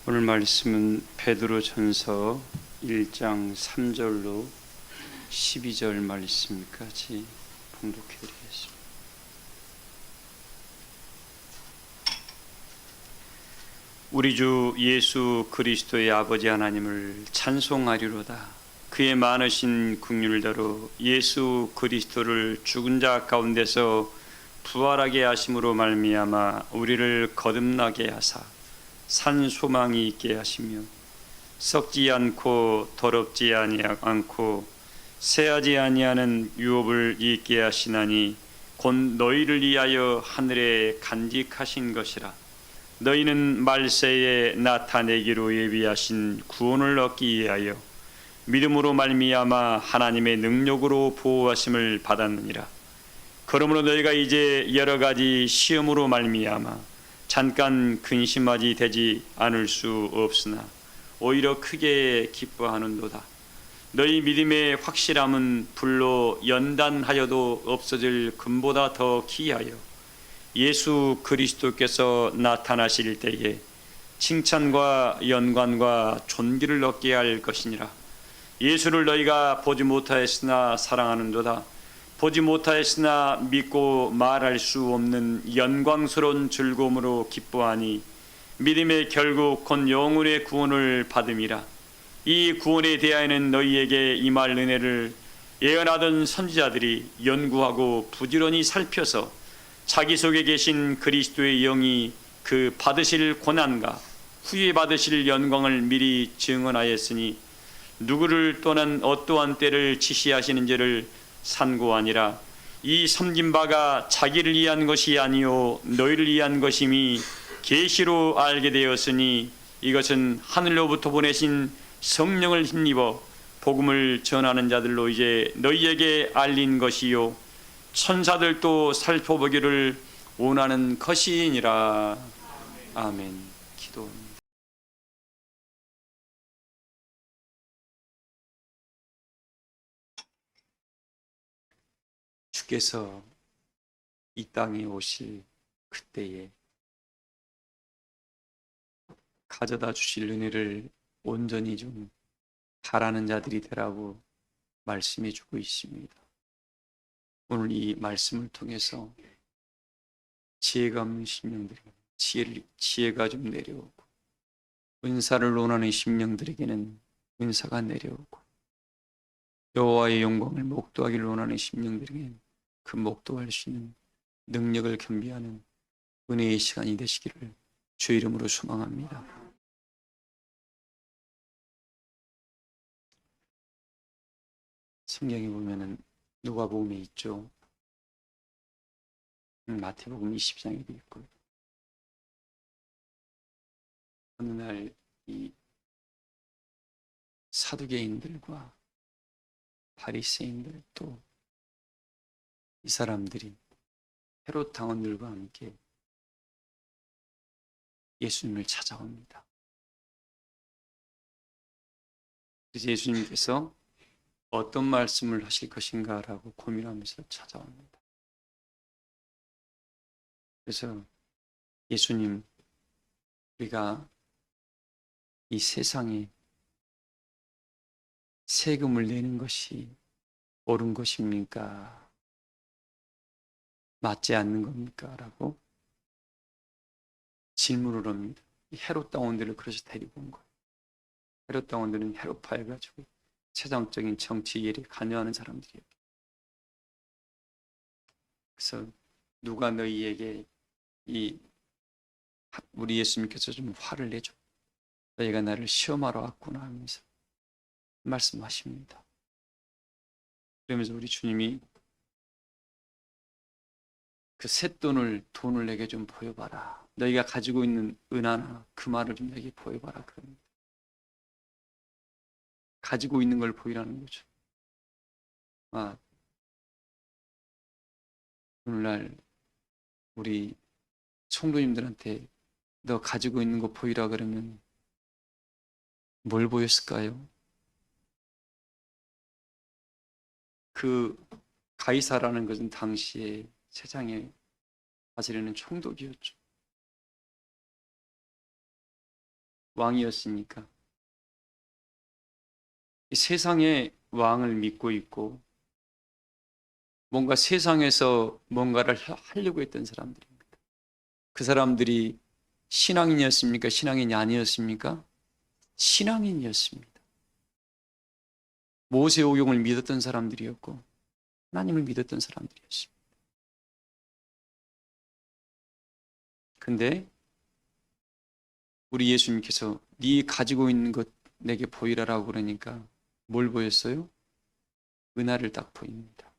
오늘 말씀은 베드로전서 1장 3절로 12절 말씀까지 봉독해 드리겠습니다. 우리 주 예수 그리스도의 아버지 하나님을 찬송하리로다. 그의 많으신 긍휼대로 예수 그리스도를 죽은 자 가운데서 부활하게 하심으로 말미암아 우리를 거듭나게 하사 산 소망이 있게 하시며 썩지 않고 더럽지 않고 새하지 아니하는 유업을 있게 하시나니 곧 너희를 위하여 하늘에 간직하신 것이라. 너희는 말세에 나타내기로 예비하신 구원을 얻기 위하여 믿음으로 말미암아 하나님의 능력으로 보호하심을 받았느니라. 그러므로 너희가 이제 여러 가지 시험으로 말미암아 잠깐 근심하지 되지 않을 수 없으나 오히려 크게 기뻐하는도다. 너희 믿음의 확실함은 불로 연단하여도 없어질 금보다 더 귀하여 예수 그리스도께서 나타나실 때에 칭찬과 영광과 존귀를 얻게 할 것이니라. 예수를 너희가 보지 못하였으나 사랑하는도다. 보지 못하였으나 믿고 말할 수 없는 영광스러운 즐거움으로 기뻐하니 믿음의 결국 곧 영혼의 구원을 받음이라. 이 구원에 대하여는 너희에게 임할 은혜를 예언하던 선지자들이 연구하고 부지런히 살펴서 자기 속에 계신 그리스도의 영이 그 받으실 고난과 후에 받으실 영광을 미리 증언하였으니 누구를 또는 어떠한 때를 지시하시는지를 산고하니라. 이 섬긴 바가 자기를 위한 것이 아니요 너희를 위한 것임이 계시로 알게 되었으니 이것은 하늘로부터 보내신 성령을 힘입어 복음을 전하는 자들로 이제 너희에게 알린 것이요 천사들도 살펴보기를 원하는 것이니라. 아멘. 기도합니다. 주께서 이 땅에 오실 그때에 가져다 주실 은혜를 온전히 좀 바라는 자들이 되라고 말씀해 주고 있습니다. 오늘 이 말씀을 통해서 지혜가 없는 심령들에게 지혜가 좀 내려오고, 은사를 원하는 심령들에게는 은사가 내려오고, 여호와의 영광을 목도하기를 원하는 심령들에게는 그 목도할 수 있는 능력을 겸비하는 은혜의 시간이 되시기를 주 이름으로 소망합니다. 성경에 보면은 누가복음에 있죠. 마태복음 20장에도 있고요. 어느 날 이 사두개인들과 바리새인들 또 이 사람들이 헤롯 당원들과 함께 예수님을 찾아옵니다. 그래서 예수님께서 어떤 말씀을 하실 것인가라고 고민하면서 찾아옵니다. 그래서 예수님, 우리가 이 세상에 세금을 내는 것이 옳은 것입니까? 맞지 않는 겁니까? 라고 질문을 합니다. 헤롯 당원들을 그래서 데리고 온 거예요. 헤롯 당원들은 헤롯파해가지고 세상적인 정치 일에 관여하는 사람들이에요. 그래서 누가 너희에게 우리 예수님께서 좀 화를 내줘. 너희가 나를 시험하러 왔구나 하면서 말씀하십니다. 그러면서 우리 주님이 그 돈을 내게 좀 보여봐라. 너희가 가지고 있는 은하나 금화를 좀 내게 보여봐라. 그럽니다. 가지고 있는 걸 보이라는 거죠. 오늘날 우리 성도님들한테 너 가지고 있는 거 보이라 그러면 뭘 보였을까요? 그 가이사라는 것은 당시에 세상에 다스리는 총독이었죠. 왕이었습니까? 이 세상의 왕을 믿고 있고 뭔가 세상에서 뭔가를 하려고 했던 사람들입니다. 그 사람들이 신앙인이었습니까? 신앙인이 아니었습니까? 신앙인이었습니다. 모세 오경을 믿었던 사람들이었고 하나님을 믿었던 사람들이었습니다. 근데 우리 예수님께서 네 가지고 있는 것 내게 보이라라고 그러니까 뭘 보였어요? 은하를 딱 보입니다.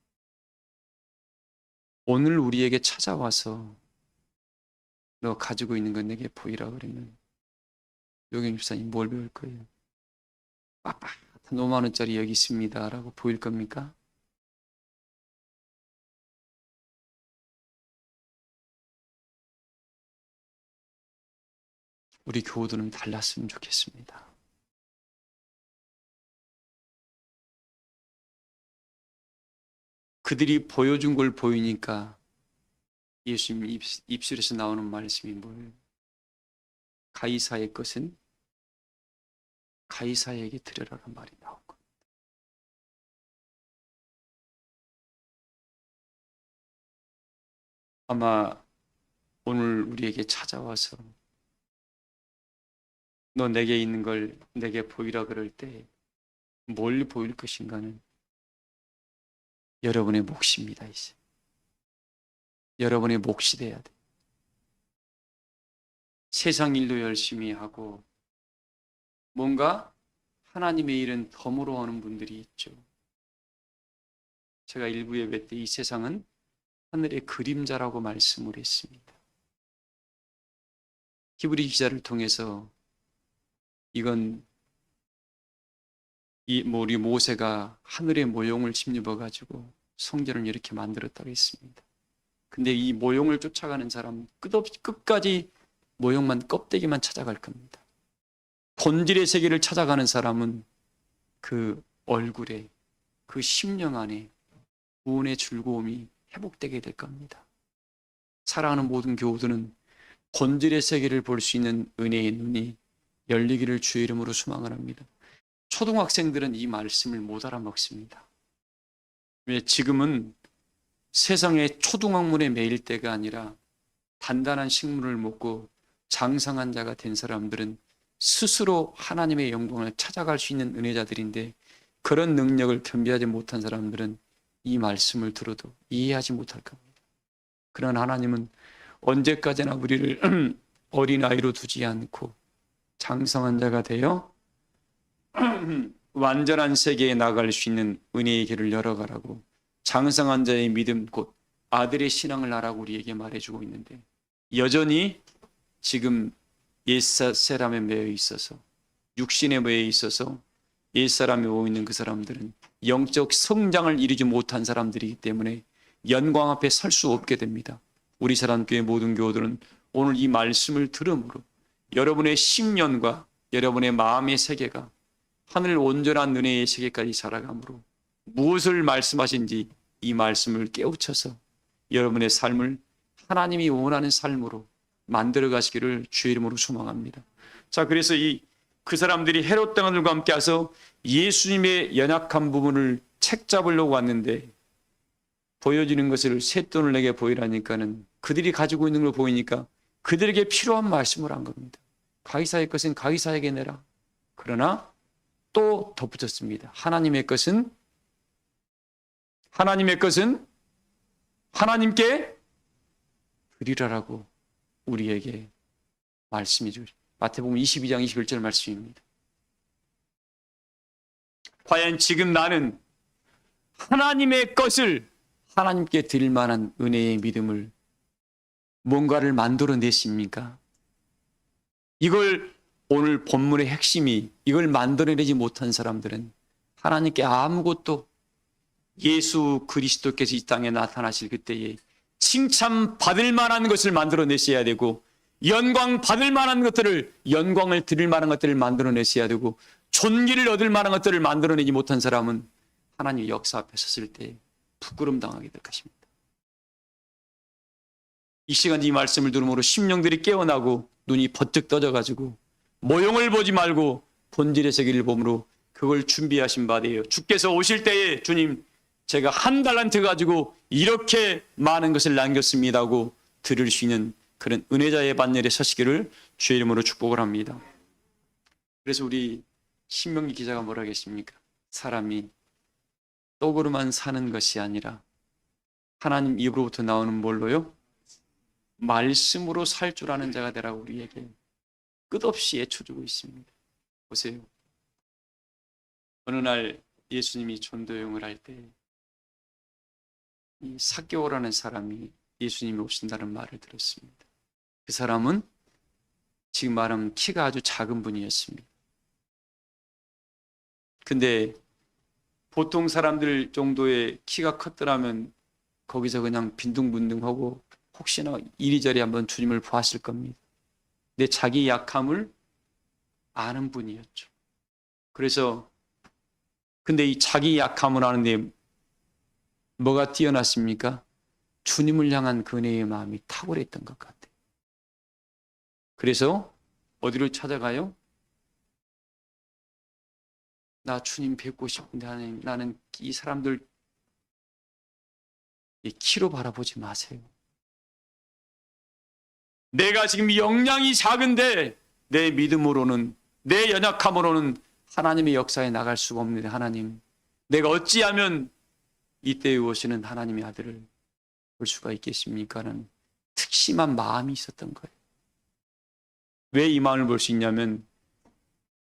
오늘 우리에게 찾아와서 너 가지고 있는 것 내게 보이라 그러면 요경 집사님 뭘 배울 거예요? 빳빳한 5만 원짜리 여기 있습니다 라고 보일 겁니까? 우리 교우들은 달랐으면 좋겠습니다. 그들이 보여준 걸 보이니까 예수님 입술에서 나오는 말씀이 뭐예요? 가이사의 것은 가이사에게 드려라는 말이 나오고 아마 오늘 우리에게 찾아와서 너 내게 있는 걸 내게 보이라 그럴 때 뭘 보일 것인가는 여러분의 몫입니다. 이제 여러분의 몫이 돼야 돼. 세상 일도 열심히 하고 뭔가 하나님의 일은 덤으로 하는 분들이 있죠. 제가 일부 예배 때 이 세상은 하늘의 그림자라고 말씀을 했습니다. 히브리 기자를 통해서 이건 우리 모세가 하늘의 모형을 심입어 가지고 성전을 이렇게 만들었다고 했습니다. 근데 이 모형을 쫓아가는 사람은 끝까지 모형만 껍데기만 찾아갈 겁니다. 본질의 세계를 찾아가는 사람은 그 얼굴에 그 심령 안에 구원의 즐거움이 회복되게 될 겁니다. 사랑하는 모든 교우들은 본질의 세계를 볼 수 있는 은혜의 눈이 열리기를 주의 이름으로 소망을 합니다. 초등학생들은 이 말씀을 못 알아먹습니다. 왜? 지금은 세상의 초등학문에 매일 때가 아니라 단단한 식물을 먹고 장성한 자가 된 사람들은 스스로 하나님의 영광을 찾아갈 수 있는 은혜자들인데 그런 능력을 겸비하지 못한 사람들은 이 말씀을 들어도 이해하지 못할 겁니다. 그러나 하나님은 언제까지나 우리를 어린아이로 두지 않고 장성한 자가 되어 완전한 세계에 나갈 수 있는 은혜의 길을 열어가라고 장성한 자의 믿음 곧 아들의 신앙을 하라고 우리에게 말해주고 있는데 여전히 지금 옛사람에 매여 있어서 육신에 매여 있어서 옛사람에 오고 있는 그 사람들은 영적 성장을 이루지 못한 사람들이기 때문에 영광 앞에 설 수 없게 됩니다. 우리 사랑교회 모든 교우들은 오늘 이 말씀을 들음으로 여러분의 심령과 여러분의 마음의 세계가 하늘 온전한 은혜의 세계까지 자라감으로 무엇을 말씀하신지 이 말씀을 깨우쳐서 여러분의 삶을 하나님이 원하는 삶으로 만들어 가시기를 주의 이름으로 소망합니다. 자, 그래서 그 사람들이 헤롯 당들과 함께 와서 예수님의 연약한 부분을 책 잡으려고 왔는데 보여지는 것을 쇳돈을 내게 보이라니까는 그들이 가지고 있는 걸 보이니까 그들에게 필요한 말씀을 한 겁니다. 가이사의 것은 가이사에게 내라. 그러나 또 덧붙였습니다. 하나님의 것은 하나님께 드리라라고 우리에게 말씀해 주십니다. 마태복음 22장 21절 말씀입니다. 과연 지금 나는 하나님의 것을 하나님께 드릴 만한 은혜의 믿음을 뭔가를 만들어냈습니까? 이걸 오늘 본문의 핵심이 이걸 만들어내지 못한 사람들은 하나님께 아무것도 예수 그리스도께서 이 땅에 나타나실 그때에 칭찬받을 만한 것을 만들어내셔야 되고 영광 받을 만한 것들을 영광을 드릴 만한 것들을 만들어내셔야 되고 존귀를 얻을 만한 것들을 만들어내지 못한 사람은 하나님의 역사 앞에 섰을 때 부끄럼 당하게 될 것입니다. 이 시간 이 말씀을 들음으로 심령들이 깨어나고 눈이 번뜩 떠져가지고 모형을 보지 말고 본질의 세계를 보므로 그걸 준비하신 바되요. 주께서 오실 때에 주님 제가 1달란트 가지고 이렇게 많은 것을 남겼습니다 하고 들을 수 있는 그런 은혜자의 반열에 서시기를 주의 이름으로 축복을 합니다. 그래서 우리 신명기 기자가 뭐라 하겠습니까? 사람이 떡으로만 사는 것이 아니라 하나님 입으로부터 나오는 뭘로요? 말씀으로 살 줄 아는 자가 되라고 우리에게 끝없이 애쳐주고 있습니다. 보세요. 어느 날 예수님이 전도여행을 할 때 이 삭개오라는 사람이 예수님이 오신다는 말을 들었습니다. 그 사람은 지금 말하면 키가 아주 작은 분이었습니다. 근데 보통 사람들 정도의 키가 컸더라면 거기서 그냥 빈둥빈둥하고 혹시나 이리저리 한번 주님을 보았을 겁니다. 근데 자기 약함을 아는 분이었죠. 그래서 근데 이 자기 약함을 아는데 뭐가 뛰어났습니까? 주님을 향한 그네의 마음이 탁월했던 것 같아요. 그래서 어디로 찾아가요? 나 주님 뵙고 싶은데 하나님, 나는 이 사람들 이 키로 바라보지 마세요. 내가 지금 역량이 작은데 내 믿음으로는 내 연약함으로는 하나님의 역사에 나갈 수가 없는데 하나님 내가 어찌하면 이때에 오시는 하나님의 아들을 볼 수가 있겠습니까? 하는 특심한 마음이 있었던 거예요. 왜 이 마음을 볼 수 있냐면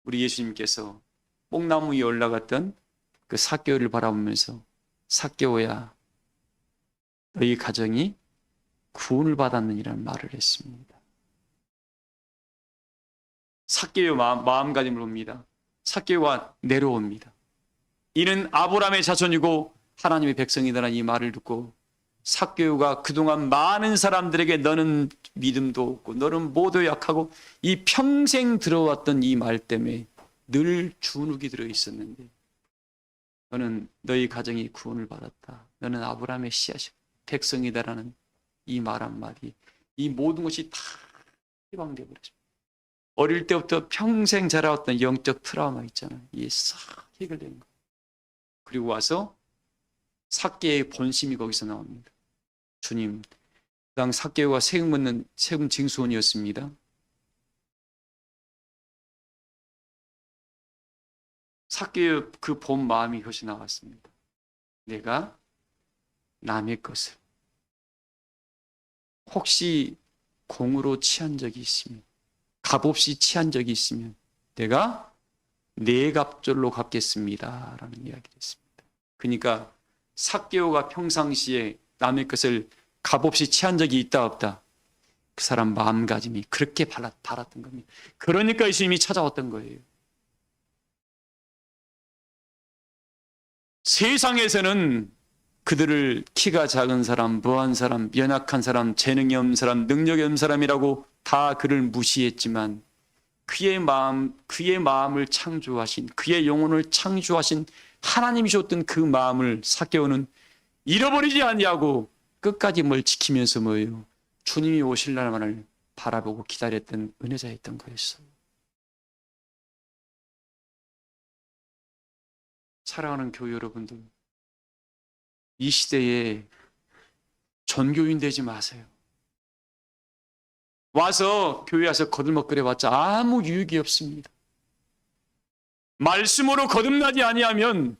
우리 예수님께서 뽕나무 위에 올라갔던 그 삭개오를 바라보면서 삭개오야 너희 가정이 구원을 받았느니라는 말을 했습니다. 삭개오 마음가짐을 봅니다. 삭개오가 내려옵니다. 이는 아브라함의 자손이고 하나님의 백성이다라는 이 말을 듣고 삭개오가 그동안 많은 사람들에게 너는 믿음도 없고 너는 모두 약하고 이 평생 들어왔던 이 말 때문에 늘 주눅이 들어 있었는데 너는 너희 가정이 구원을 받았다. 너는 아브라함의 씨앗이 백성이다라는 이 말 한마디 이 모든 것이 다 해방되어 버렸습니다. 어릴 때부터 평생 자라왔던 영적 트라우마 있잖아요. 이게 싹 해결되는 거예요. 그리고 와서 삭개의 본심이 거기서 나옵니다. 주님, 당 삭개오가 세금 징수원이었습니다. 삭개의 그 본 마음이 그것이 나왔습니다. 내가 남의 것을 혹시 공으로 취한 적이 있으면 값없이 취한 적이 있으면 내가 네 값절로 갚겠습니다 라는 이야기를 했습니다. 그러니까 삭개오가 평상시에 남의 것을 값없이 취한 적이 있다 없다 그 사람 마음가짐이 그렇게 바랐던 겁니다. 그러니까 예수님이 찾아왔던 거예요. 세상에서는 그들을 키가 작은 사람, 무한 사람, 연약한 사람, 재능이 없는 사람, 능력이 없는 사람이라고 다 그를 무시했지만 그의 마음을 창조하신, 그의 영혼을 창조하신 하나님이 줬던 그 마음을 삭개오는 잃어버리지 아니하고 끝까지 뭘 지키면서 뭐예요? 주님이 오실 날만을 바라보고 기다렸던 은혜자였던 거였어요. 사랑하는 교회 여러분들, 이 시대에 전교인 되지 마세요. 와서 교회 와서 거들먹거려봤자 아무 유익이 없습니다. 말씀으로 거듭나지 아니하면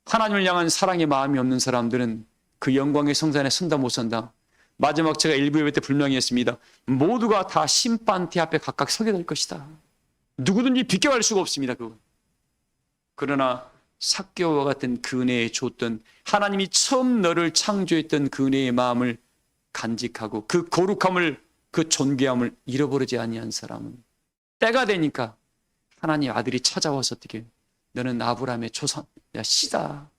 하나님을 향한 사랑의 마음이 없는 사람들은 그 영광의 성산에 선다 못 선다. 마지막 제가 일부 예배 때 분명히 했습니다. 모두가 다 심판대 앞에 각각 서게 될 것이다. 누구든지 비껴갈 수가 없습니다. 그건. 그러나 삭개오와 같은 그 은혜에 줬던 하나님이 처음 너를 창조했던 그 은혜의 마음을 간직하고 그 거룩함을 그 존귀함을 잃어버리지 아니한 사람은 때가 되니까 하나님 아들이 찾아와서 어떻게 너는 아브라함의 조상 씨다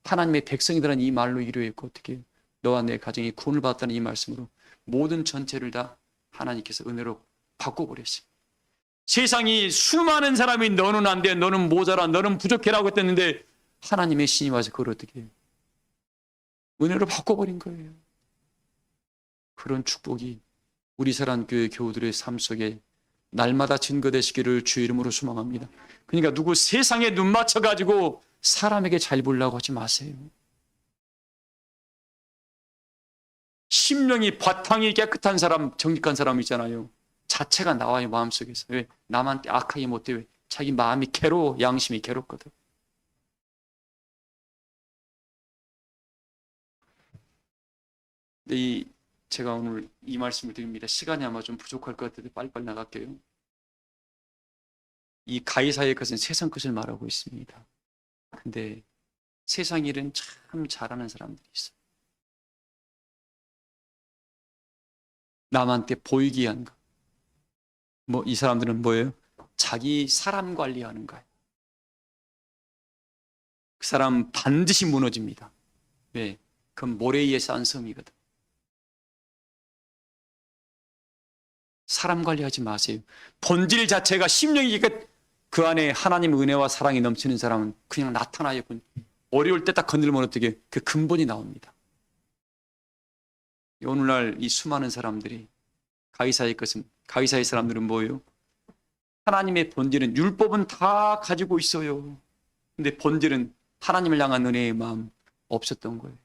하나님의 백성이라는 이 말로 이루었고 어떻게 너와 내 가정이 구원을 받았다는 이 말씀으로 모든 전체를 다 하나님께서 은혜로 바꿔버렸습니다. 세상이 수많은 사람이 너는 안 돼, 너는 모자라, 너는 부족해라고 했는데 하나님의 신이 와서 그걸 어떻게 해요? 은혜로 바꿔버린 거예요. 그런 축복이 우리 사랑교회 교우들의 삶 속에 날마다 증거되시기를 주의 이름으로 소망합니다. 그러니까 누구 세상에 눈 맞춰가지고 사람에게 잘 보려고 하지 마세요. 심령이 바탕이 깨끗한 사람, 정직한 사람 있잖아요. 자체가 나와요, 마음속에서. 왜? 남한테 악하게 못해. 왜? 자기 마음이 괴로워, 양심이 괴롭거든. 근데 제가 오늘 이 말씀을 드립니다. 시간이 아마 좀 부족할 것 같아서 빨리빨리 나갈게요. 이 가이사의 것은 세상 것을 말하고 있습니다. 근데 세상 일은 참 잘하는 사람들이 있어요. 남한테 보이기 위한 거. 뭐 이 사람들은 뭐예요? 자기 사람 관리하는 거예요. 그 사람 반드시 무너집니다. 왜? 그건 모래 위에 쌓은 섬이거든. 사람 관리하지 마세요. 본질 자체가 심령이니까 그 안에 하나님의 은혜와 사랑이 넘치는 사람은 그냥 나타나요. 어려울 때 딱 건들면 어떻게 그 근본이 나옵니다. 오늘날 이 수많은 사람들이 가이사의 것은, 가이사의 사람들은 뭐예요? 하나님의 본질은, 율법은 다 가지고 있어요. 근데 본질은 하나님을 향한 은혜의 마음 없었던 거예요.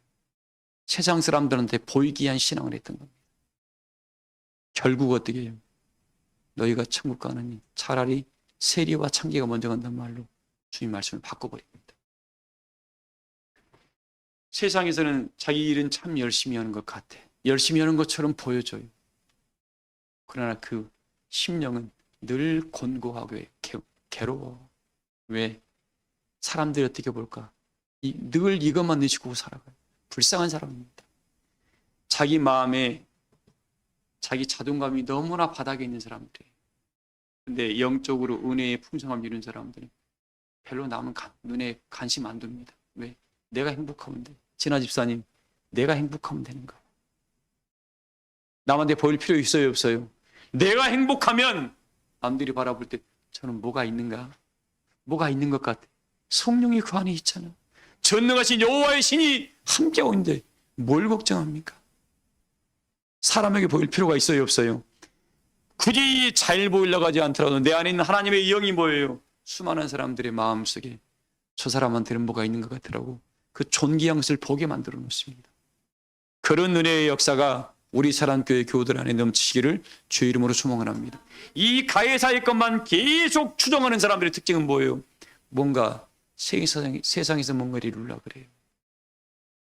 세상 사람들한테 보이기 위한 신앙을 했던 겁니다. 결국 어떻게 해요? 너희가 천국 가느니 차라리 세리와 창기가 먼저 간단 말로 주님 말씀을 바꿔버립니다. 세상에서는 자기 일은 참 열심히 하는 것 같아. 열심히 하는 것처럼 보여져요. 그러나 그 심령은 늘 곤고하고 괴로워. 왜? 사람들이 어떻게 볼까? 늘 이것만 내치고 살아가요. 불쌍한 사람입니다. 자기 마음에 자기 자존감이 너무나 바닥에 있는 사람들이에요. 근데 영적으로 은혜의 풍성함을 이룬 사람들은 별로 남은 눈에 관심 안 둡니다. 왜? 내가 행복하면 돼. 진아 집사님, 내가 행복하면 되는 거예요. 남한테 보일 필요 있어요, 없어요? 내가 행복하면 남들이 바라볼 때 저는 뭐가 있는가? 뭐가 있는 것 같아. 성령이 그 안에 있잖아. 전능하신 여호와의 신이 함께 오는데 뭘 걱정합니까? 사람에게 보일 필요가 있어요, 없어요? 굳이 잘 보이려고 하지 않더라도 내 안에 있는 하나님의 영이 뭐예요? 수많은 사람들의 마음속에 저 사람한테는 뭐가 있는 것 같더라고. 그 존귀한 것을 보게 만들어 놓습니다. 그런 은혜의 역사가 우리 사랑교회 교우들 안에 넘치기를 주의 이름으로 소망을 합니다. 이 가해사의 것만 계속 추종하는 사람들의 특징은 뭐예요? 뭔가 세상에서 뭔가를 이루려고 그래요.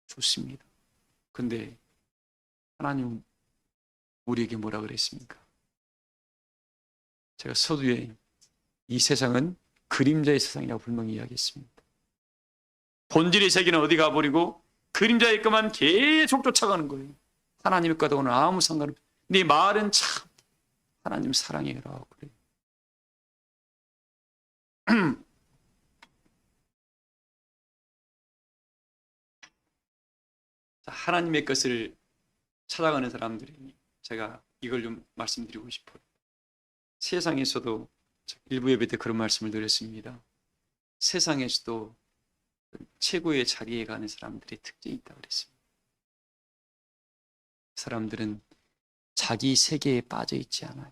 좋습니다. 근데 하나님은 우리에게 뭐라 그랬습니까? 제가 서두에 이 세상은 그림자의 세상이라고 분명히 이야기했습니다. 본질의 세계는 어디 가버리고 그림자의 것만 계속 쫓아가는 거예요. 하나님의 것하고는 아무 상관없어요. 네 말은 참 하나님 사랑해라고 그래요. 하나님의 것을 찾아가는 사람들이, 제가 이걸 좀 말씀드리고 싶어요. 세상에서도 일부 예배 때 그런 말씀을 드렸습니다. 세상에서도 최고의 자리에 가는 사람들의 특징이 있다고 그랬습니다. 사람들은 자기 세계에 빠져 있지 않아요.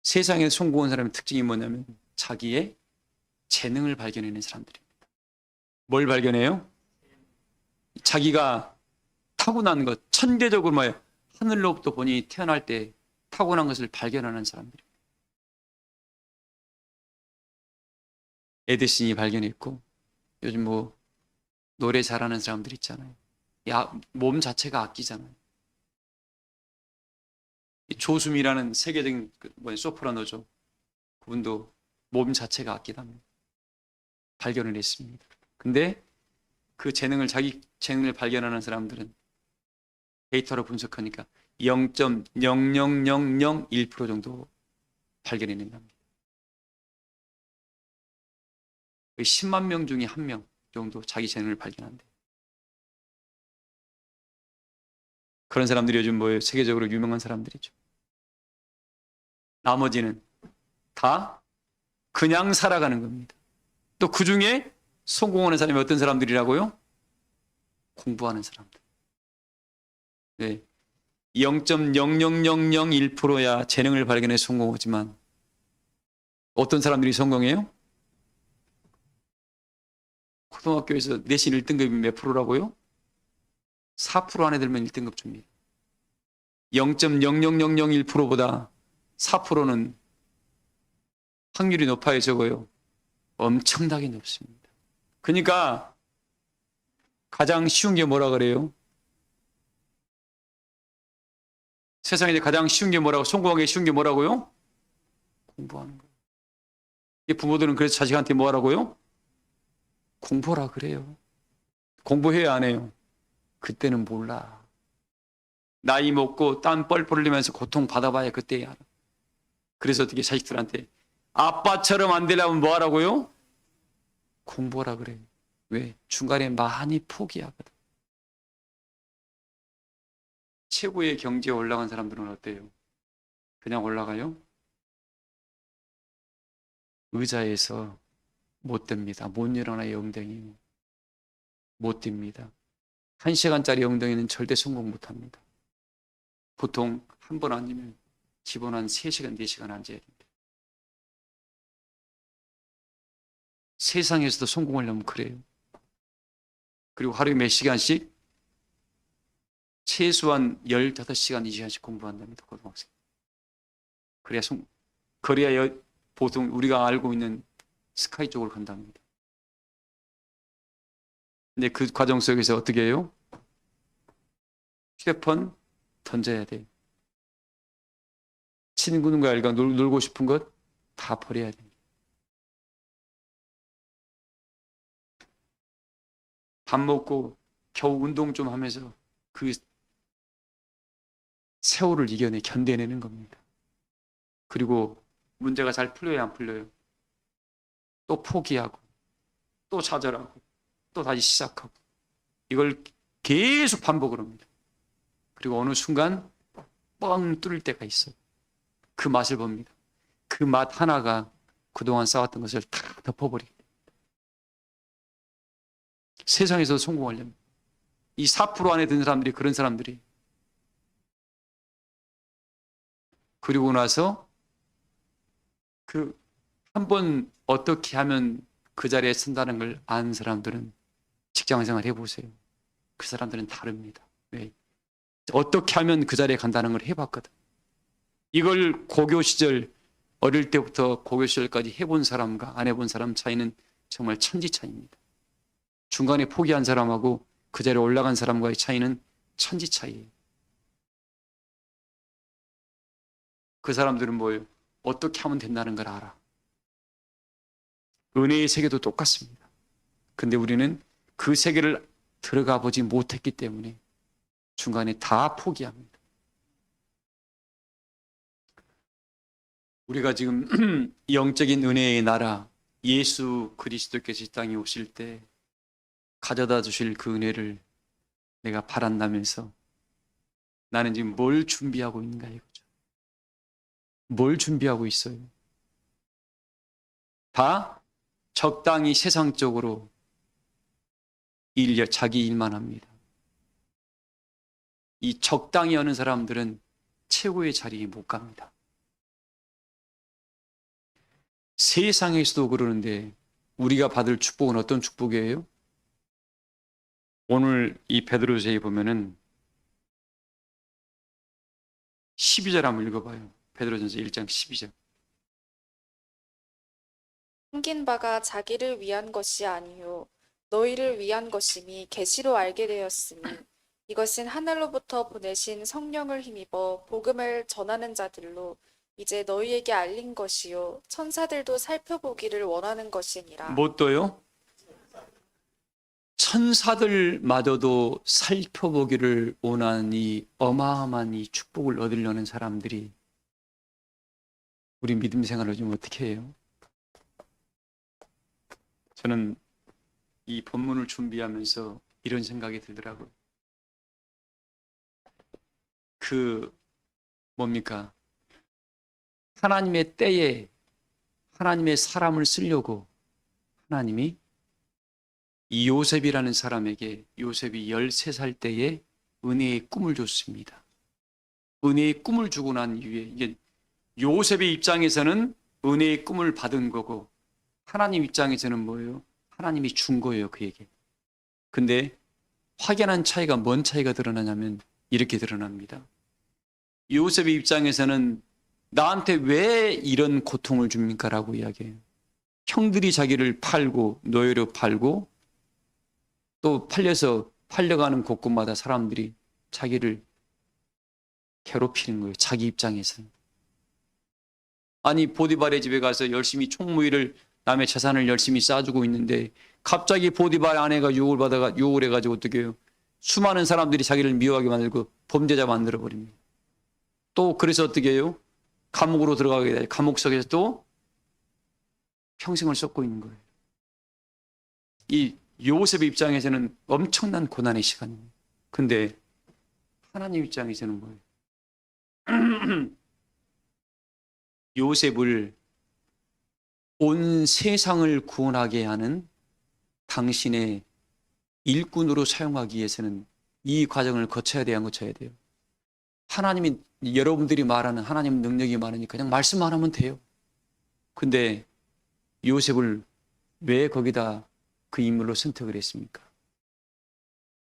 세상에 성공한 사람의 특징이 뭐냐면 자기의 재능을 발견해내는 사람들입니다. 뭘 발견해요? 자기가 타고난 것, 천대적으로 뭐예요? 하늘로부터 보니 태어날 때 타고난 것을 발견하는 사람들입니다. 에디슨이 발견했고, 요즘 뭐 노래 잘하는 사람들 있잖아요. 몸 자체가 악기잖아요. 조수미라는 세계적인 소프라노죠. 그분도 몸 자체가 악기답니다. 발견을 했습니다. 근데 그 자기 재능을 발견하는 사람들은 데이터로 분석하니까 0.00001% 정도 발견해낸답니다. 10만 명 중에 1명 정도 자기 재능을 발견한대. 그런 사람들이 요즘 뭐예요? 세계적으로 유명한 사람들이죠. 나머지는 다 그냥 살아가는 겁니다. 또 그 중에 성공하는 사람이 어떤 사람들이라고요? 공부하는 사람들. 네. 0.00001%야 재능을 발견해 성공하지만 어떤 사람들이 성공해요? 고등학교에서 내신 1등급이 몇 프로라고요? 4% 안에 들면 1등급 줍니다. 0.00001%보다 4%는 확률이 높아요, 적어요? 엄청나게 높습니다. 그러니까 가장 쉬운 게 뭐라 그래요? 세상에 가장 쉬운 게 뭐라고, 성공하기 쉬운 게 뭐라고요? 공부하는 거예요. 부모들은 그래서 자식한테 뭐 하라고요? 공부하라 그래요. 공부해야 안 해요. 그때는 몰라. 나이 먹고 땀 뻘뻘 흘리면서 고통 받아봐야 그때 알아. 그래서 어떻게 자식들한테 아빠처럼 안 되려면 뭐 하라고요? 공부하라 그래요. 왜? 중간에 많이 포기하거든. 최고의 경지에 올라간 사람들은 어때요? 그냥 올라가요? 의자에서 못 됩니다. 못 일어나요, 엉덩이. 못 듭니다. 1시간짜리 엉덩이는 절대 성공 못 합니다. 보통 한 번 앉으면 기본 한 3시간, 4시간 앉아야 됩니다. 세상에서도 성공하려면 그래요. 그리고 하루에 몇 시간씩? 최소한 15시간, 20시간씩 공부한답니다. 고등학생. 그래야 보통 우리가 알고 있는 스카이 쪽으로 간답니다. 근데 그 과정 속에서 어떻게 해요? 휴대폰 던져야 돼요. 친구들과 일과 놀고 싶은 것 다 버려야 됩니다. 밥 먹고 겨우 운동 좀 하면서 그 세월을 견뎌내는 겁니다. 그리고 문제가 잘 풀려요, 안 풀려요? 또 포기하고, 또 좌절하고, 또 다시 시작하고. 이걸 계속 반복을 합니다. 그리고 어느 순간 뻥 뚫릴 때가 있어요. 그 맛을 봅니다. 그 맛 하나가 그동안 쌓았던 것을 다 덮어버립니다. 세상에서 성공하려면 이 4% 안에 든 사람들이 그런 사람들이. 그리고 나서 그 한 번 어떻게 하면 그 자리에 선다는 걸 아는 사람들은 직장생활 해보세요. 그 사람들은 다릅니다. 왜? 어떻게 하면 그 자리에 간다는 걸 해봤거든. 이걸 고교 시절, 어릴 때부터 고교 시절까지 해본 사람과 안 해본 사람 차이는 정말 천지 차이입니다. 중간에 포기한 사람하고 그 자리에 올라간 사람과의 차이는 천지 차이예요. 그 사람들은 뭐예요? 어떻게 하면 된다는 걸 알아. 은혜의 세계도 똑같습니다. 근데 우리는 그 세계를 들어가 보지 못했기 때문에 중간에 다 포기합니다. 우리가 지금 영적인 은혜의 나라 예수 그리스도께서 이 땅에 오실 때 가져다 주실 그 은혜를 내가 바란다면서 나는 지금 뭘 준비하고 있는가 이거죠. 뭘 준비하고 있어요? 다 적당히 세상적으로 자기 일만 합니다. 이 적당히 하는 사람들은 최고의 자리에 못 갑니다. 세상에서도 그러는데 우리가 받을 축복은 어떤 축복이에요? 오늘 이 베드로서에 보면은 12절 한번 읽어봐요. 베드로전서 1장 12절. 숨긴 바가 자기를 위한 것이 아니요 너희를 위한 것임이 계시로 알게 되었으니 이것은 하늘로부터 보내신 성령을 힘입어 복음을 전하는 자들로 이제 너희에게 알린 것이요 천사들도 살펴보기를 원하는 것이니라. 뭣도요? 천사들마저도 살펴보기를 원하는 이 어마어마한 이 축복을 얻으려는 사람들이 우리 믿음 생활을 좀 어떻게 해요? 저는 이 본문을 준비하면서 이런 생각이 들더라고요. 뭡니까? 하나님의 때에 하나님의 사람을 쓰려고 하나님이 이 요셉이라는 사람에게 요셉이 13살 때에 은혜의 꿈을 줬습니다. 은혜의 꿈을 주고 난 이후에 이게 요셉의 입장에서는 은혜의 꿈을 받은 거고 하나님 입장에서는 뭐예요? 하나님이 준 거예요, 그에게. 근데 확연한 차이가, 뭔 차이가 드러나냐면 이렇게 드러납니다. 요셉의 입장에서는 나한테 왜 이런 고통을 줍니까? 라고 이야기해요. 형들이 자기를 팔고 노예로 팔고 또 팔려가는 곳곳마다 사람들이 자기를 괴롭히는 거예요. 자기 입장에서는. 아니, 보디발의 집에 가서 열심히 총무일을, 남의 재산을 열심히 쌓아주고 있는데 갑자기 보디발 아내가 유혹을 해가지고 어떻게 해요? 수많은 사람들이 자기를 미워하게 만들고 범죄자 만들어 버립니다. 또 그래서 어떻게 해요? 감옥으로 들어가게 돼요. 감옥 속에서 또 평생을 썩고 있는 거예요. 이 요셉의 입장에서는 엄청난 고난의 시간입니다. 근데 하나님 입장에서는 뭐예요? 요셉을 온 세상을 구원하게 하는 당신의 일꾼으로 사용하기 위해서는 이 과정을 거쳐야 돼요, 안 거쳐야 돼요? 하나님이, 여러분들이 말하는 하나님 능력이 많으니까 그냥 말씀만 하면 돼요. 근데 요셉을 왜 거기다 그 인물로 선택을 했습니까?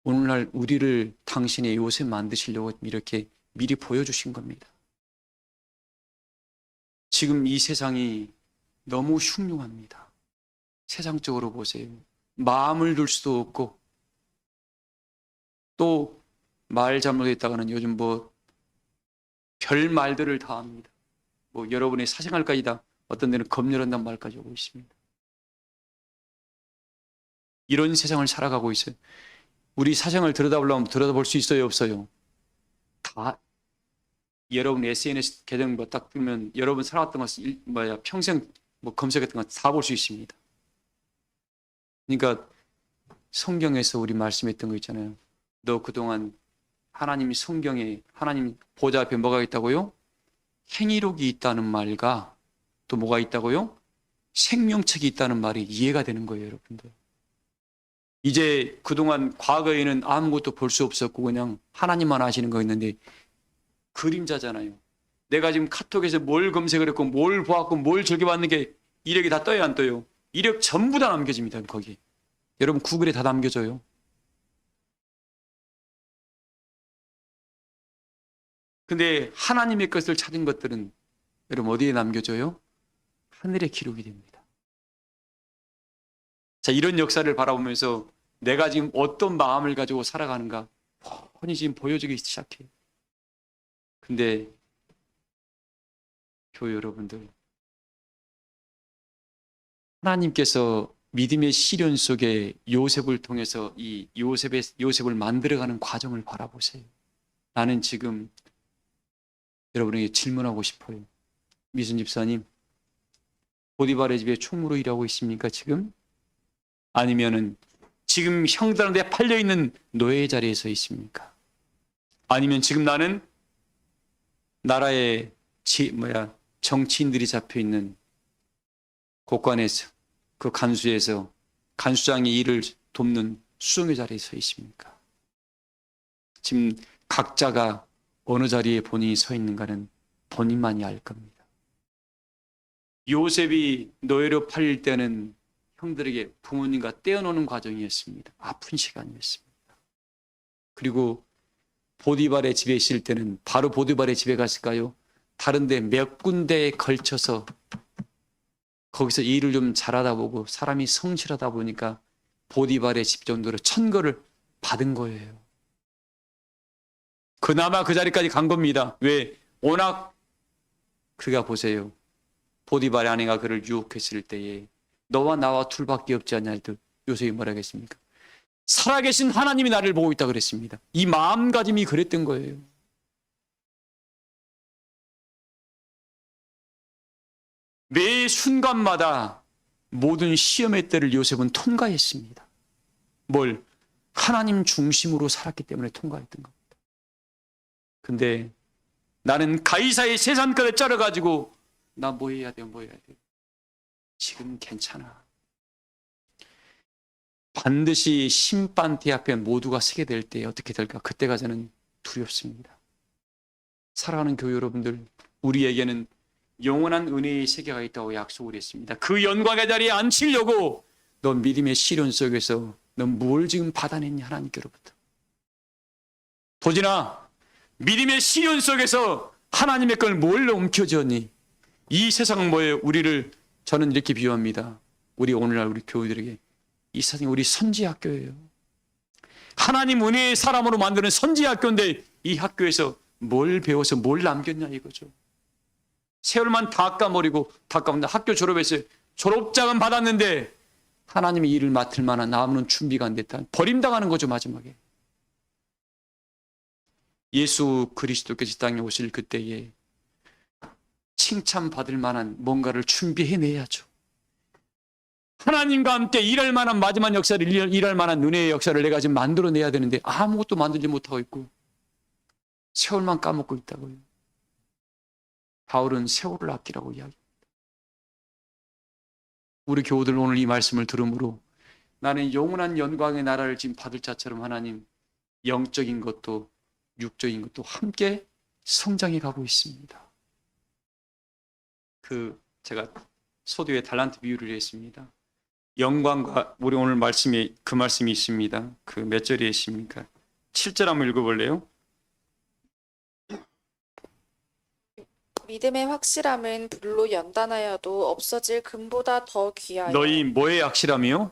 오늘날 우리를 당신의 요셉 만드시려고 이렇게 미리 보여주신 겁니다. 지금 이 세상이 너무 흉흉합니다. 세상적으로 보세요. 마음을 둘 수도 없고, 또 말 잘못했다가는 요즘 별 말들을 다 합니다. 여러분의 사생활까지 다 어떤 데는 검열한다는 말까지 오고 있습니다. 이런 세상을 살아가고 있어요. 우리 사생활 들여다보려면 들여다볼 수 있어요, 없어요? 다 여러분 SNS 계정 딱 뜨면 여러분 살아왔던 것 평생 검색했던 거 다 볼 수 있습니다. 그러니까 성경에서 우리 말씀했던 거 있잖아요. 너 그동안 하나님이 성경에 하나님 보좌 앞에 뭐가 있다고요? 행위록이 있다는 말과 또 뭐가 있다고요? 생명책이 있다는 말이 이해가 되는 거예요, 여러분들. 이제 그동안 과거에는 아무것도 볼 수 없었고 그냥 하나님만 아시는 거 있는데 그림자잖아요. 내가 지금 카톡에서 뭘 검색을 했고 뭘 보았고 뭘 즐겨봤는 게 이력이 다 떠요, 안 떠요? 이력 전부 다 남겨집니다, 거기. 여러분 구글에 다 남겨져요. 근데 하나님의 것을 찾은 것들은 여러분 어디에 남겨져요? 하늘에 기록이 됩니다. 자, 이런 역사를 바라보면서 내가 지금 어떤 마음을 가지고 살아가는가 뻔히 지금 보여주기 시작해요. 근데 교회 여러분들, 하나님께서 믿음의 시련 속에 요셉을 통해서 이 요셉을 만들어가는 과정을 바라보세요. 나는 지금 여러분에게 질문하고 싶어요. 미순 집사님, 보디발의 집에 총무로 일하고 있습니까, 지금? 아니면은 지금 형들한테 팔려있는 노예 자리에 서 있습니까? 아니면 지금 나는 나라의 정치인들이 잡혀있는 곳간에서 그 간수에서 간수장의 일을 돕는 수종의 자리에 서 있습니까? 지금 각자가 어느 자리에 본인이 서 있는가는 본인만이 알 겁니다. 요셉이 노예로 팔릴 때는 형들에게 부모님과 떼어놓는 과정이었습니다. 아픈 시간이었습니다. 그리고 보디발의 집에 있을 때는 바로 보디발의 집에 갔을까요? 다른데 몇 군데에 걸쳐서 거기서 일을 좀 잘하다 보고 사람이 성실하다 보니까 보디발의 집 정도로 천거를 받은 거예요. 그나마 그 자리까지 간 겁니다. 왜? 워낙 그가 보세요. 보디발의 아내가 그를 유혹했을 때에 너와 나와 둘밖에 없지 않냐 할 때 요셉이 뭐라 했습니까? 살아계신 하나님이 나를 보고 있다 그랬습니다. 이 마음가짐이 그랬던 거예요. 매 순간마다 모든 시험의 때를 요셉은 통과했습니다. 뭘? 하나님 중심으로 살았기 때문에 통과했던 겁니다. 근데 나는 가이사의 세산까지 자르가지고 나 뭐 해야 돼요? 뭐 해야 돼요? 지금 괜찮아. 반드시 심판대 앞에 모두가 서게 될 때 어떻게 될까? 그때가 저는 두렵습니다. 사랑하는 교회 여러분들, 우리에게는 영원한 은혜의 세계가 있다고 약속을 했습니다. 그 영광의 자리에 앉히려고 너 믿음의 시련 속에서 너 뭘 지금 받아냈냐 하나님께로부터. 도진아, 믿음의 시련 속에서 하나님의 걸 뭘 옮겨주었니? 이 세상은 뭐예요? 우리를 저는 이렇게 비유합니다. 우리 오늘날 우리 교우들에게 이 세상이 우리 선지학교예요. 하나님 은혜의 사람으로 만드는 선지학교인데 이 학교에서 뭘 배워서 뭘 남겼냐 이거죠. 세월만 다 까버리고 학교 졸업해서 졸업장은 받았는데 하나님의 일을 맡을 만한 아무런 준비가 안 됐다. 버림당하는 거죠 마지막에. 예수 그리스도께서 이 땅에 오실 그때에 칭찬받을 만한 뭔가를 준비해내야죠. 하나님과 함께 일할 만한 마지막 역사를, 일할 만한 은혜의 역사를 내가 지금 만들어내야 되는데 아무것도 만들지 못하고 있고 세월만 까먹고 있다고요. 바울은 세월을 아끼라고 이야기합니다. 우리 교우들 오늘 이 말씀을 들음으로 나는 영원한 영광의 나라를 지금 받을 자처럼 하나님 영적인 것도 육적인 것도 함께 성장해 가고 있습니다. 제가 소두에 달란트 비유를 했습니다. 영광과 우리 오늘 말씀에 그 말씀이 있습니다. 그 몇 절에 있습니까? 7절 한번 읽어볼래요? 믿음의 확실함은 불로 연단하여도 없어질 금보다 더 귀하여. 너희 뭐의 확실함이요?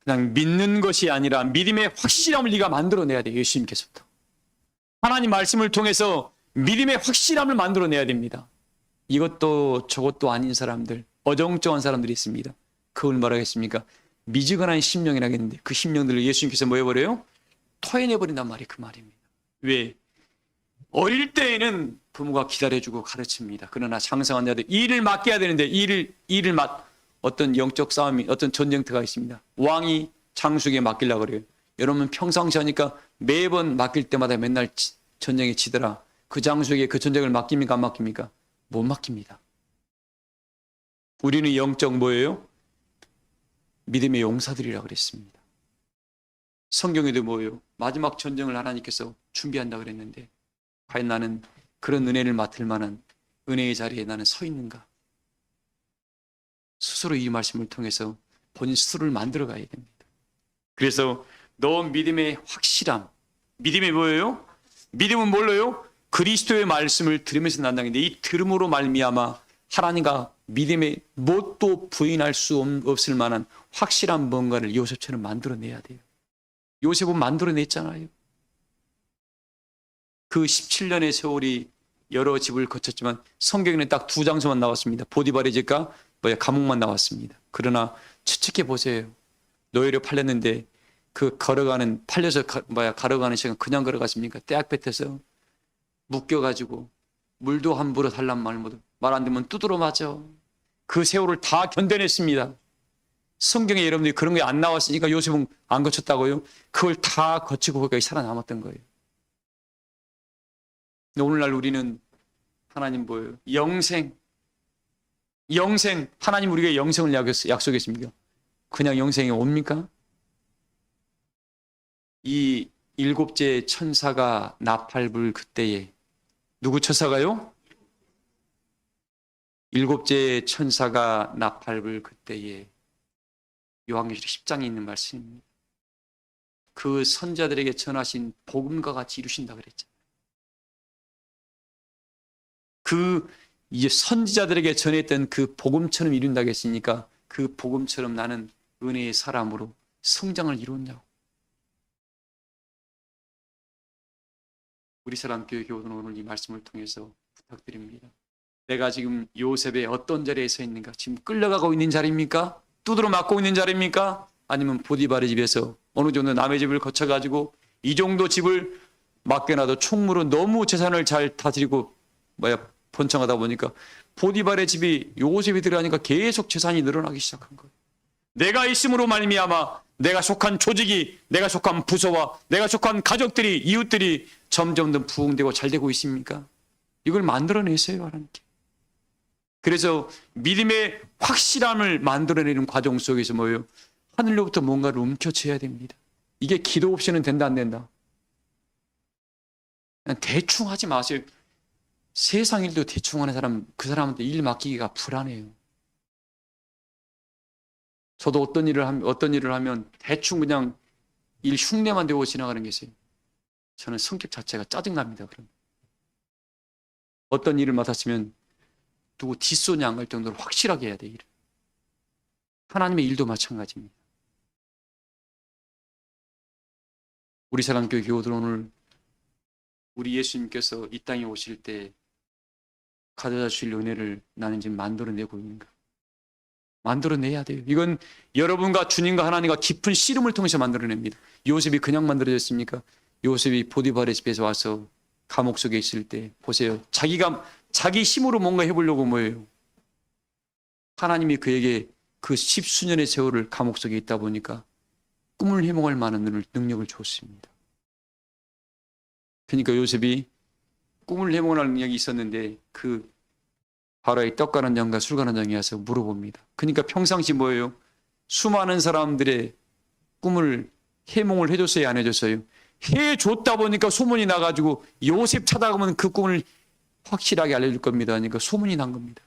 그냥 믿는 것이 아니라 믿음의 확실함을 네가 만들어내야 돼요. 예수님께서부터. 하나님 말씀을 통해서 믿음의 확실함을 만들어내야 됩니다. 이것도 저것도 아닌 사람들, 어정쩡한 사람들이 있습니다. 그걸 뭐라겠습니까? 미지근한 심령이라고 했는데 그 심령들을 예수님께서 뭐 해버려요? 토해내버린단 말이 그 말입니다. 왜? 어릴 때에는 부모가 기다려주고 가르칩니다. 그러나 장성한 자들 일을 맡겨야 되는데 어떤 영적 싸움이, 어떤 전쟁터가 있습니다. 왕이 장수에게 맡기려고 그래요. 여러분 평상시 하니까 매번 맡길 때마다 맨날 전쟁에 치더라. 그 장수에게 그 전쟁을 맡깁니까 안 맡깁니까? 못 맡깁니다. 우리는 영적 뭐예요? 믿음의 용사들이라고 그랬습니다. 성경에도 뭐예요? 마지막 전쟁을 하나님께서 준비한다 그랬는데 과연 나는 그런 은혜를 맡을 만한 은혜의 자리에 나는 서 있는가? 스스로 이 말씀을 통해서 본인 스스로를 만들어 가야 됩니다. 그래서 너 믿음의 확실함, 믿음이 뭐예요? 믿음은 뭘로요? 그리스도의 말씀을 들으면서 난다는데 이 들음으로 말미암아 하나님과 믿음의 뭣도 부인할 수 없을 만한 확실한 뭔가를 요셉처럼 만들어내야 돼요. 요셉은 만들어냈잖아요. 그 17년의 세월이 여러 집을 거쳤지만 성경에는 딱 두 장소만 나왔습니다. 보디발의 집과 감옥만 나왔습니다. 그러나 추측해 보세요. 노예로 팔렸는데 그 팔려서 걸어가는 시간 그냥 걸어갔습니까? 떼약볕에서 묶여가지고 물도 함부로 달란 말 안 되면 두드러 맞아. 그 세월을 다 견뎌냈습니다. 성경에 여러분들이 그런 게 안 나왔으니까 요셉은 안 거쳤다고요? 그걸 다 거치고 거기까지 살아남았던 거예요. 근데 오늘날 우리는 하나님 뭐예요? 영생. 하나님 우리에게 영생을 약속했습니까? 그냥 영생이 옵니까? 이 일곱째 천사가 나팔불 그때에 누구 천사가요? 일곱째 천사가 나팔불 그때에 요한계시록 10장에 있는 말씀입니다. 그 선자들에게 전하신 복음과 같이 이루신다 그랬잖아요. 그 이제 선지자들에게 전했던 그 복음처럼 이룬다고 했으니까 그 복음처럼 나는 은혜의 사람으로 성장을 이뤘냐고. 우리 사람교회 교우들은 오늘 이 말씀을 통해서 부탁드립니다. 내가 지금 요셉의 어떤 자리에 서 있는가? 지금 끌려가고 있는 자리입니까? 두드러 맞고 있는 자리입니까? 아니면 보디발의 집에서 어느 정도 남의 집을 거쳐가지고 이 정도 집을 맡겨놔도 총무로 너무 재산을 잘 다스리고 번창하다 보니까 보디발의 집이 요셉이 들어가니까 계속 재산이 늘어나기 시작한 거예요. 내가 있음으로 말미암아 내가 속한 조직이, 내가 속한 부서와 내가 속한 가족들이, 이웃들이 점점 더 부흥되고 잘 되고 있습니까? 이걸 만들어내세요, 하나님께. 그래서 믿음의 확실함을 만들어내는 과정 속에서 뭐예요? 하늘로부터 뭔가를 움켜쥐어야 됩니다. 이게 기도 없이는 된다 안 된다? 그냥 대충 하지 마세요. 세상 일도 대충 하는 사람, 그 사람한테 일 맡기기가 불안해요. 저도 어떤 일을 하면 대충 그냥 일 흉내만 내고 지나가는 게 있어요. 저는 성격 자체가 짜증납니다. 그럼 어떤 일을 맡았으면 누구 뒷손이 안 갈 정도로 확실하게 해야 돼. 일을. 하나님의 일도 마찬가지입니다. 우리 사랑교회 교우들, 오늘 우리 예수님께서 이 땅에 오실 때 가져다 주실 은혜를 나는 지금 만들어내고 있는가? 만들어내야 돼요. 이건 여러분과 주님과 하나님과 깊은 씨름을 통해서 만들어냅니다. 요셉이 그냥 만들어졌습니까? 요셉이 보디발의 집에서 와서 감옥 속에 있을 때 보세요. 자기 힘으로 뭔가 해보려고 뭐예요? 하나님이 그에게 그 십수년의 세월을 감옥 속에 있다 보니까 꿈을 해몽할 만한 능력을 줬습니다. 그러니까 요셉이 꿈을 해몽할 능력이 있었는데 그 바로의 떡 가는 장과 술 가는 장에 와서 물어봅니다. 그러니까 평상시 뭐예요? 수많은 사람들의 꿈을 해몽을 해줬어요, 안 해줬어요? 해줬다 보니까 소문이 나가지고 요셉 찾아가면 그 꿈을 확실하게 알려줄 겁니다. 그러니까 소문이 난 겁니다.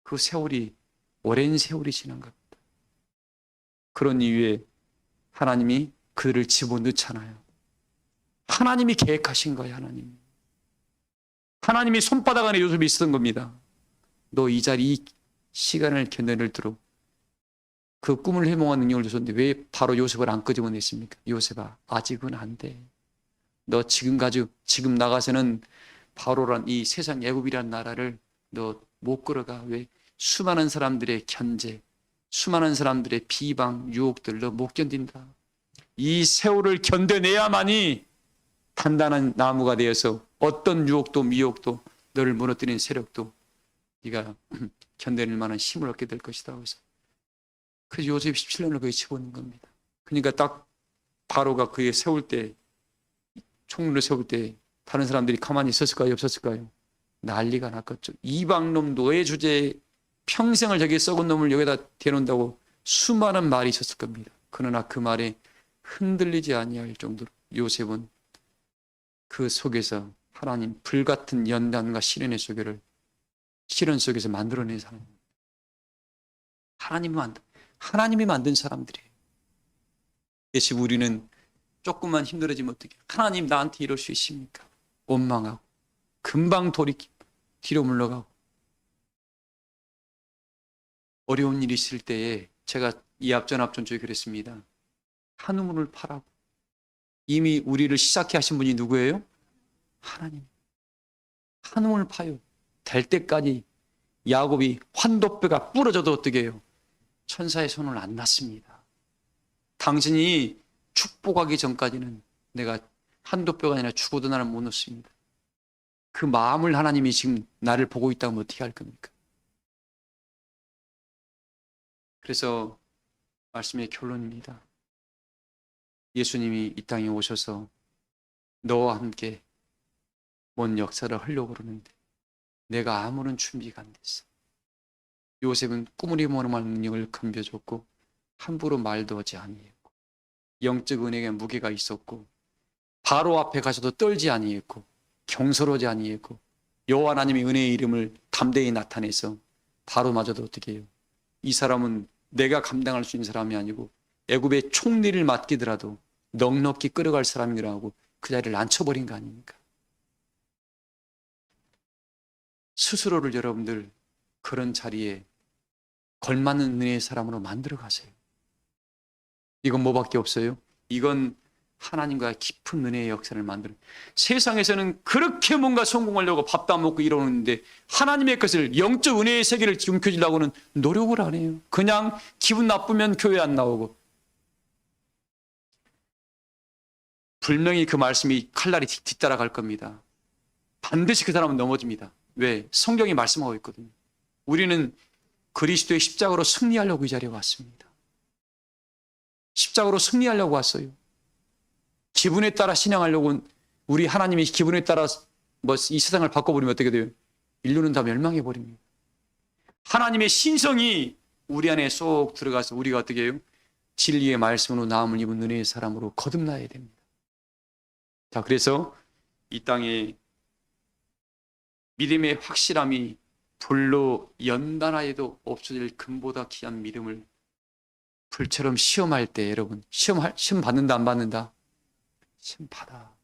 그 세월이 오랜 세월이 지난 겁니다. 그런 이유에 하나님이 그들을 집어넣잖아요. 하나님이 계획하신 거예요. 하나님이 손바닥 안에 요셉이 있었던 겁니다. 너 이 자리, 이 시간을 견뎌낼 도록 그 꿈을 해몽한 능력을 줬었는데 왜 바로 요셉을 안 끄집어냈습니까? 요셉아, 아직은 안 돼. 너 지금 나가서는 바로란 이 세상 애굽이란 나라를 너 못 끌어가. 왜? 수많은 사람들의 견제, 수많은 사람들의 비방, 유혹들 너 못 견딘다. 이 세월을 견뎌내야만이 단단한 나무가 되어서 어떤 유혹도 미혹도 너를 무너뜨리는 세력도 네가 견뎌낼 만한 힘을 얻게 될 것이다. 그래서 요셉이 17년을 거기 집어넣은 겁니다. 그러니까 딱 바로가 그에 세울 때, 총리를 세울 때 다른 사람들이 가만히 있었을까요? 없었을까요? 난리가 났겠죠. 이방놈 노예 주제에 평생을 저기 썩은 놈을 여기다 대놓는다고 수많은 말이 있었을 겁니다. 그러나 그 말에 흔들리지 아니할 정도로 요셉은 그 속에서 하나님 불같은 연단과 시련의 시련 속에서 만들어낸 사람입니다. 하나님이 만든 사람들이에요. 예시 우리는 조금만 힘들어지면 어떻게? 하나님 나한테 이럴 수 있습니까? 원망하고 금방 뒤로 물러가고 어려운 일이 있을 때에 제가 이 앞전쪽에 그랬습니다. 한 우물을 파라고. 이미 우리를 시작해 하신 분이 누구예요? 하나님. 한 우물을 파요. 될 때까지 야곱이 환도뼈가 부러져도 어떻게 해요? 천사의 손을 안 놨습니다. 당신이 축복하기 전까지는 내가 한도뼈가 아니라 죽어도 나는 못 놓습니다. 그 마음을 하나님이 지금 나를 보고 있다면 어떻게 할 겁니까? 그래서 말씀의 결론입니다. 예수님이 이 땅에 오셔서 너와 함께 뭔 역사를 하려고 그러는데 내가 아무런 준비가 안 됐어. 요셉은 꿈을 해몽할 능력을 건벼줬고 함부로 말도 하지 아니했고 영적 은혜에 무게가 있었고 바로 앞에 가서도 떨지 아니했고 경솔하지 아니했고 여호와 하나님의 은혜의 이름을 담대히 나타내서 바로마저도 어떻게 해요? 이 사람은 내가 감당할 수 있는 사람이 아니고 애굽의 총리를 맡기더라도 넉넉히 끌어갈 사람이라고 그 자리를 앉혀버린 거 아닙니까? 스스로를 여러분들 그런 자리에 걸맞는 은혜의 사람으로 만들어 가세요. 이건 뭐밖에 없어요? 이건 하나님과 깊은 은혜의 역사를 만드는. 세상에서는 그렇게 뭔가 성공하려고 밥도 안 먹고 이러는데 하나님의 것을 영적 은혜의 세계를 움켜쥐려고는 노력을 안 해요. 그냥 기분 나쁘면 교회 안 나오고. 분명히 그 말씀이 칼날이 뒤따라갈 겁니다. 반드시 그 사람은 넘어집니다. 왜? 성경이 말씀하고 있거든요. 우리는 그리스도의 십자가로 승리하려고 이 자리에 왔습니다. 십자가로 승리하려고 왔어요. 기분에 따라 신앙하려고 우리 하나님이 기분에 따라 이 세상을 바꿔버리면 어떻게 돼요? 인류는 다 멸망해버립니다. 하나님의 신성이 우리 안에 쏙 들어가서 우리가 어떻게 해요? 진리의 말씀으로 나음을 입은 은혜의 사람으로 거듭나야 됩니다. 자, 그래서 이 땅에 믿음의 확실함이 불로 연단하여도 없어질 금보다 귀한 믿음을 불처럼 시험할 때 여러분 시험 받는다 안 받는다? 시험 받아.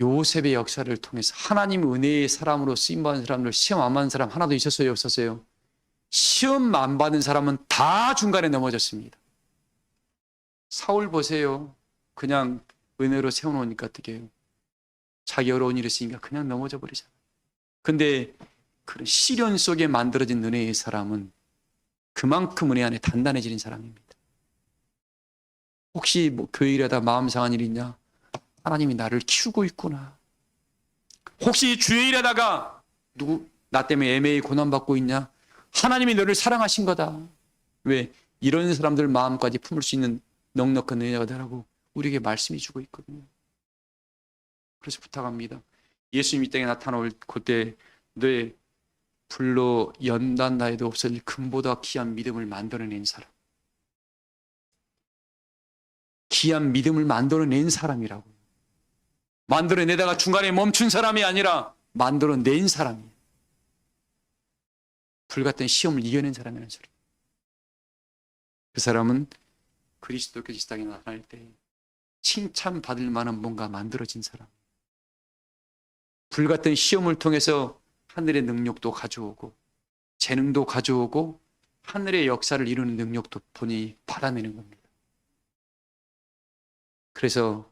요셉의 역사를 통해서 하나님 은혜의 사람으로 쓰임받은 사람들 시험 안 받는 사람 하나도 있었어요 없었어요? 시험 안 받은 사람은 다 중간에 넘어졌습니다. 사울 보세요. 그냥 은혜로 세워놓으니까 어떻게 해요? 자기 어려운 일 있으니까 그냥 넘어져 버리잖아요. 근데 그런 시련 속에 만들어진 은혜의 사람은 그만큼 은혜 안에 단단해지는 사람입니다. 혹시 뭐 교회 일하다 마음 상한 일 있냐? 하나님이 나를 키우고 있구나. 혹시 주의 일하다가 나 때문에 애매히 고난받고 있냐? 하나님이 너를 사랑하신 거다. 왜? 이런 사람들 마음까지 품을 수 있는 넉넉한 은혜가 되라고 우리에게 말씀이 주고 있거든요. 그래서 부탁합니다. 예수님 이 땅에 나타나올 그때 너의 불로 연단 나에도 없어질 금보다 귀한 믿음을 만들어낸 사람. 귀한 믿음을 만들어낸 사람이라고. 만들어내다가 중간에 멈춘 사람이 아니라 만들어낸 사람이에요. 불같은 시험을 이겨낸 사람이라는 소리. 그 사람은 그리스도께서 이 땅에 나타날 때 칭찬받을 만한 뭔가 만들어진 사람. 불같은 시험을 통해서 하늘의 능력도 가져오고 재능도 가져오고 하늘의 역사를 이루는 능력도 본인이 받아내는 겁니다. 그래서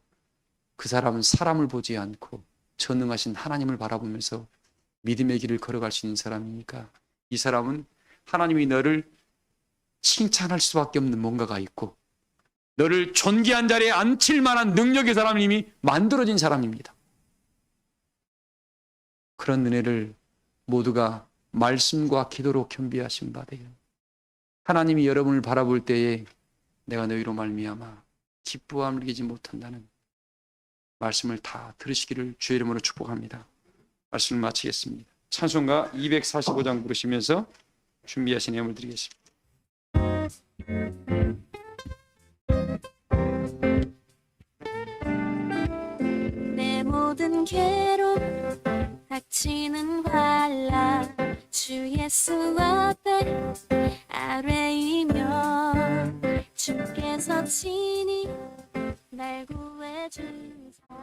그 사람은 사람을 보지 않고 전능하신 하나님을 바라보면서 믿음의 길을 걸어갈 수 있는 사람이니까 이 사람은 하나님이 너를 칭찬할 수밖에 없는 뭔가가 있고 너를 존귀한 자리에 앉힐 만한 능력의 사람이 이미 만들어진 사람입니다. 그런 은혜를 모두가 말씀과 기도로 겸비하신 바 되요. 하나님이 여러분을 바라볼 때에 내가 너희로 말미암아 기뻐함을 이기지 못한다는 말씀을 다 들으시기를 주의 이름으로 축복합니다. 말씀을 마치겠습니다. 찬송가 245장 부르시면서 준비하신 예물 드리겠습니다. 내 모든 괴로움 닥치는 환난 주 예수 앞에 아뢰이며 주께서 친히 날 구해주사